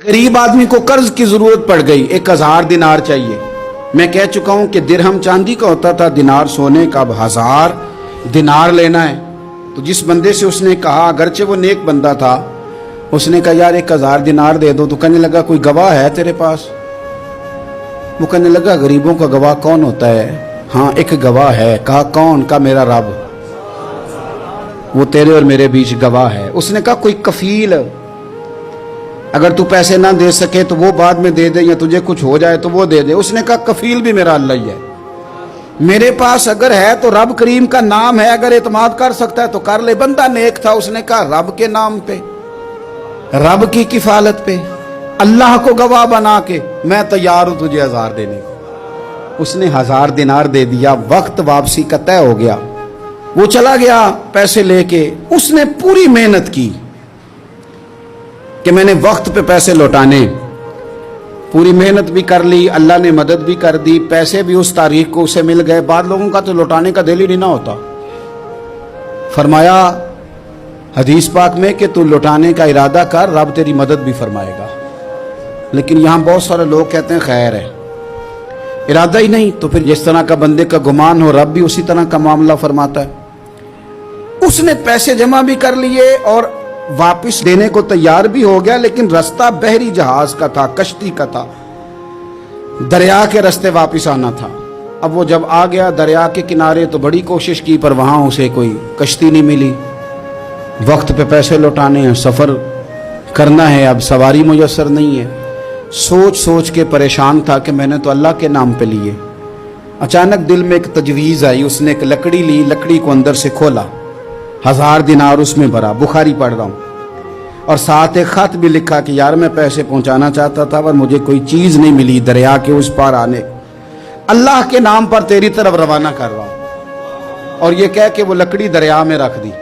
गरीब आदमी को कर्ज की जरूरत पड़ गई, 1000 दिनार चाहिए। मैं कह चुका हूं कि दिरहम चांदी का होता था, दिनार सोने का। अब 1000 दिनार लेना है। तो जिस बंदे से उसने कहा, अगरचे वो नेक बंदा था, उसने कहा यार 1000 दिनार दे दो। तो कहने लगा कोई गवाह है तेरे पास? वो कहने लगा गरीबों का गवाह कौन होता है? हाँ एक गवाह है। कहा कौन? का मेरा रब, वो तेरे और मेरे बीच गवाह है। उसने कहा कोई कफील, अगर तू पैसे ना दे सके तो वो बाद में दे दे, या तुझे कुछ हो जाए तो वो दे दे। उसने कहा कफील भी मेरा अल्लाह ही है। मेरे पास अगर है तो रब करीम का नाम है, अगर एतमाद कर सकता है तो कर ले। बंदा नेक था, उसने कहा रब के नाम पे, रब की किफालत पे, अल्लाह को गवाह बना के मैं तैयार हूं तुझे 1000 देने को। उसने 1000 दिनार दे दिया। वक्त वापसी का तय हो गया। वो चला गया पैसे लेके। उसने पूरी मेहनत की कि मैंने वक्त पे पैसे लौटाने, पूरी मेहनत भी कर ली, अल्लाह ने मदद भी कर दी, पैसे भी उस तारीख को उसे मिल गए। बाद लोगों का तो लौटाने का दिल ही नहीं ना होता। फरमाया हदीस पाक में कि तू लौटाने का इरादा कर, रब तेरी मदद भी फरमाएगा। लेकिन यहां बहुत सारे लोग कहते हैं खैर है, इरादा ही नहीं। तो फिर जिस तरह का बंदे का गुमान हो, रब भी उसी तरह का मामला फरमाता है। उसने पैसे जमा भी कर लिए और वापस देने को तैयार भी हो गया, लेकिन रास्ता बहरी जहाज का था, कश्ती का था, दरिया के रास्ते वापस आना था। अब वो जब आ गया दरिया के किनारे तो बड़ी कोशिश की, पर वहां उसे कोई कश्ती नहीं मिली। वक्त पे पैसे लौटाने हैं, सफर करना है, अब सवारी मुयस्सर नहीं है। सोच सोच के परेशान था कि मैंने तो अल्लाह के नाम पे लिए। अचानक दिल में एक तजवीज़ आई। उसने एक लकड़ी ली, लकड़ी को अंदर से खोला, 1000 दिनार उसमें भरा। बुखारी पढ़ रहा हूं, और साथ एक खत भी लिखा कि यार मैं पैसे पहुंचाना चाहता था पर मुझे कोई चीज नहीं मिली दरिया के उस पार आने, अल्लाह के नाम पर तेरी तरफ रवाना कर रहा हूं। और ये कह के वो लकड़ी दरिया में रख दी।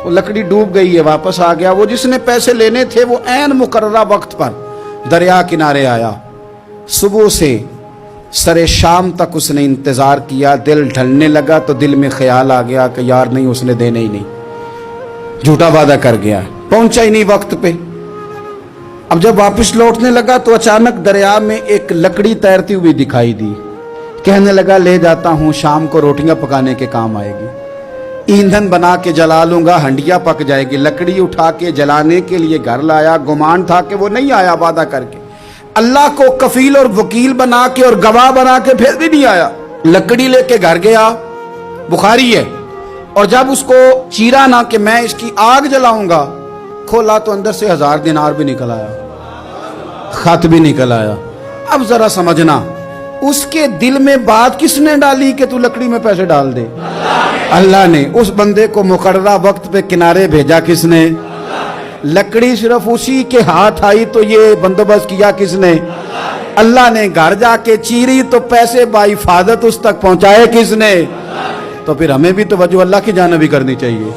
वो लकड़ी डूब गई है, वापस आ गया। वो जिसने पैसे लेने थे वो ऐन मुकर्ररा वक्त पर दरिया किनारे आया। सुबह से सरे शाम तक उसने इंतजार किया। दिल ढलने लगा तो दिल में ख्याल आ गया कि यार नहीं, उसने देने ही नहीं, झूठा वादा कर गया, पहुंचा ही नहीं वक्त पे। अब जब वापस लौटने लगा तो अचानक दरिया में एक लकड़ी तैरती हुई दिखाई दी। कहने लगा ले जाता हूं, शाम को रोटियां पकाने के काम आएगी, ईंधन बना के जला लूंगा, हंडिया पक जाएगी। लकड़ी उठा के जलाने के लिए घर लाया। गुमान था कि वो नहीं आया वादा करके। अल्लाह को कफील और वकील बना के और गवाह बना के फिर भी नहीं आया। लकड़ी लेके घर गया, बुखारी है, और जब उसको चीरा ना कि मैं इसकी आग जलाऊंगा, खोला तो अंदर से 1000 दिनार भी निकल आया, खत भी निकल आया। अब जरा समझना, उसके दिल में बात किसने डाली कि तू लकड़ी में पैसे डाल दे? अल्लाह ने। उस बंदे को मुकर्ररा वक्त पे किनारे भेजा किसने? लकड़ी सिर्फ उसी के हाथ आई तो ये बंदोबस्त किया किसने? अल्लाह ने। घर जाके चीरी तो पैसे बाहिफाजत उस तक पहुंचाए किसने? तो फिर हमें भी तवज्जो अल्लाह की जानिब भी करनी चाहिए।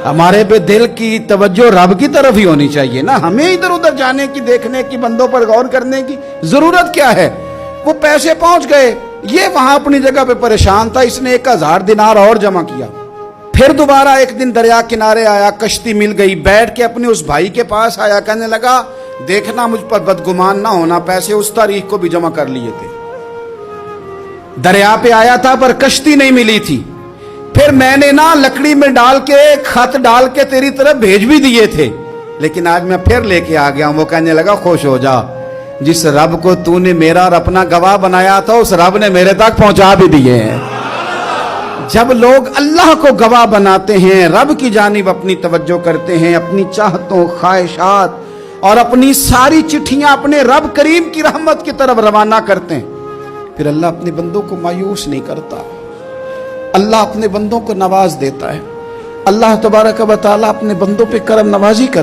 हमारे पे दिल की तवज्जो रब की तरफ ही होनी चाहिए ना। हमें इधर उधर जाने की, देखने की, बंदों पर गौर करने की जरूरत क्या है? वो पैसे पहुंच गए, ये वहां अपनी जगह पे परेशान था। इसने 1000 दिनार और जमा किया। फिर दोबारा एक दिन दरिया किनारे आया, कश्ती मिल गई, बैठ के अपने उस भाई के पास आया। कहने लगा देखना मुझ पर बदगुमान ना होना, पैसे उस तारीख को भी जमा कर लिए थे। दरिया पे आया था पर कश्ती नहीं मिली थी। फिर मैंने ना लकड़ी में डाल के, खत डाल के तेरी तरफ भेज भी दिए थे, लेकिन आज मैं फिर लेके आ गया। वो कहने लगा खुश हो जा, जिस रब को तूने मेरा और अपना गवाह बनाया था उस रब ने मेरे तक पहुंचा भी दिए हैं। जब लोग अल्लाह को गवाह बनाते हैं, रब की जानिब अपनी तवज्जो करते हैं, अपनी चाहतों, ख्वाहिशात और अपनी सारी चिट्ठियां अपने रब करीम की रहमत की तरफ रवाना करते हैं, फिर अल्लाह अपने बंदों को मायूस नहीं करता। अल्लाह अपने बंदों को नवाज देता है। अल्लाह तबारक व तआला अपने बंदों पे करम नवाजी करता है।